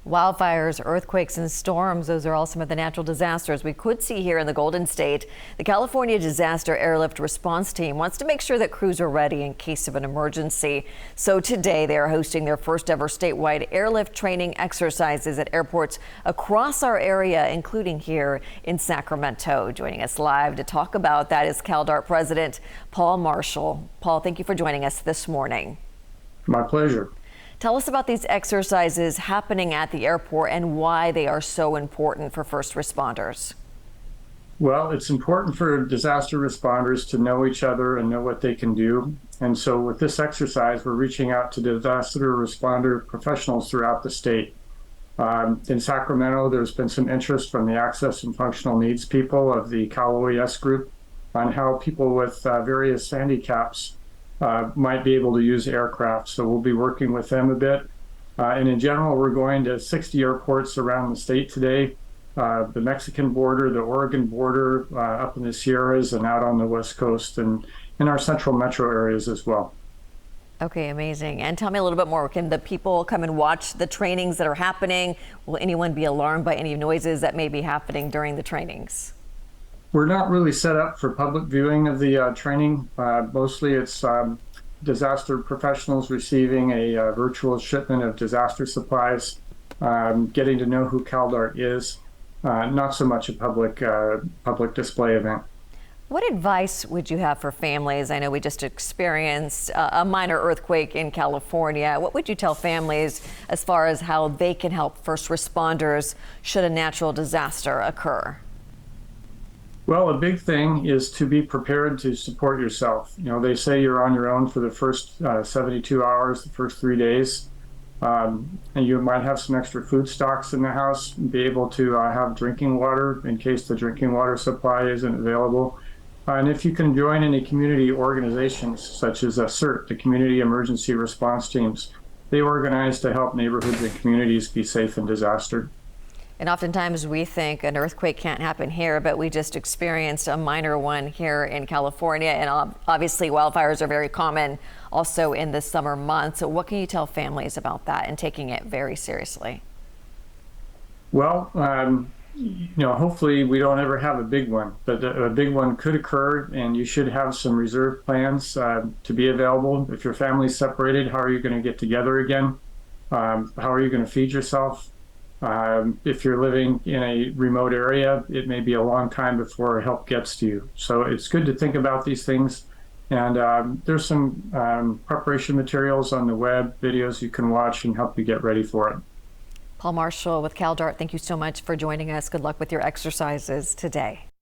Wildfires, earthquakes, and storms, those are all some of the natural disasters we could see here in the Golden State. The California Disaster Airlift Response Team wants to make sure that crews are ready in case of an emergency. So today they are hosting their first ever statewide airlift training exercises at airports across our area, including here in Sacramento. Joining us live to talk about that is CalDART President Paul Marshall. Paul, thank you for joining us this morning. My pleasure. Tell us about these exercises happening at the airport and why they are so important for first responders. Well, it's important for disaster responders to know each other and know what they can do. And so with this exercise, we're reaching out to disaster responder professionals throughout the state. In Sacramento, there's been some interest from the access and functional needs people of the CalOES group on how people with various handicaps might be able to use aircraft. So we'll be working with them a bit. And in general, we're going to 60 airports around the state today. The Mexican border, the Oregon border, up in the Sierras and out on the West Coast and in our central metro areas as well. Okay, amazing. And tell me a little bit more. Can the people come and watch the trainings that are happening? Will anyone be alarmed by any noises that may be happening during the trainings? We're not really set up for public viewing of the training. Mostly it's disaster professionals receiving a virtual shipment of disaster supplies, getting to know who CalDART is, not so much a public display event. What advice would you have for families? I know we just experienced a minor earthquake in California. What would you tell families as far as how they can help first responders should a natural disaster occur? Well, a big thing is to be prepared to support yourself. You know, they say you're on your own for the first 72 hours, the first 3 days. And you might have some extra food stocks in the house, be able to have drinking water in case the drinking water supply isn't available. And if you can join any community organizations such as CERT, the Community Emergency Response Teams, they organize to help neighborhoods and communities be safe in disaster. And oftentimes we think an earthquake can't happen here, but we just experienced a minor one here in California. And obviously wildfires are very common also in the summer months. So what can you tell families about that and taking it very seriously? Well, hopefully we don't ever have a big one, but a big one could occur, and you should have some reserve plans to be available. If your family's separated, how are you going to get together again? How are you going to feed yourself? If you're living in a remote area, it may be a long time before help gets to you. So it's good to think about these things. And there's some preparation materials on the web, videos you can watch and help you get ready for it. Paul Marshall with CalDART, thank you so much for joining us. Good luck with your exercises today.